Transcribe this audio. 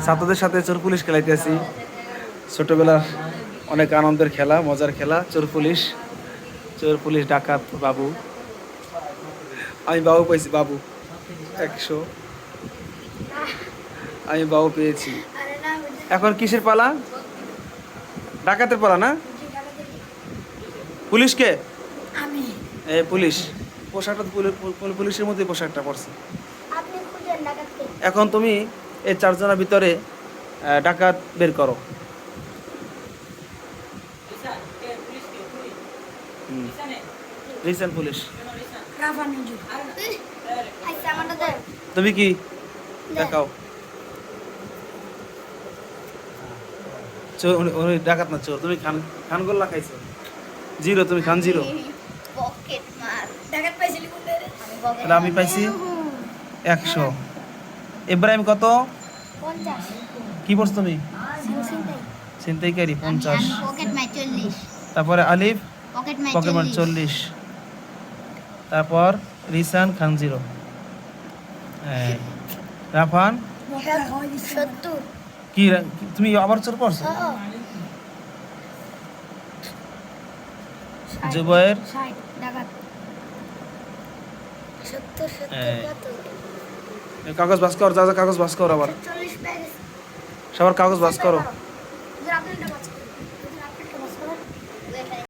ছাত্রদের সাথে চোর পুলিশ খেলাইতেছি। ছোটবেলার অনেক আনন্দের খেলা, মজার খেলা, চোর পুলিশ ডাকাত বাবু। আমি বাবু পেয়েছি, বাবু 100। আমি বাবু পেয়েছি। এখন কিসের পালা? ডাকাতের পালা না? পুলিশকে পুলিশ পোশাকটা পুলিশের মধ্যে পোশাকটা পরছে। এখন তুমি এই 4 জনের ভিতরে ডাকাত বের করো। Recent police. তুমি কি দেখাও? চোর উনি ডাকাত না চোর। তুমি খান গোল্লা খাইছো 0, তুমি খান 0। তাহলে আমি পাইছি 100। ইব্রাহিম কত? 50। কি পড়ছ তুমি? ছিনতাইকারী 50। তারপরে আলিফ পকেটমার 40। তারপর রিসান খান 0। রাফান 70। কি তুমি আবার চোর পড়ছো? জুবায়ের 60 ডাকাত। 70 কত? কাগজ বাস কর, যা কাগজ বাস কর, আবার 40 পেয়ে গেছে। সবার কাগজ বাস করো।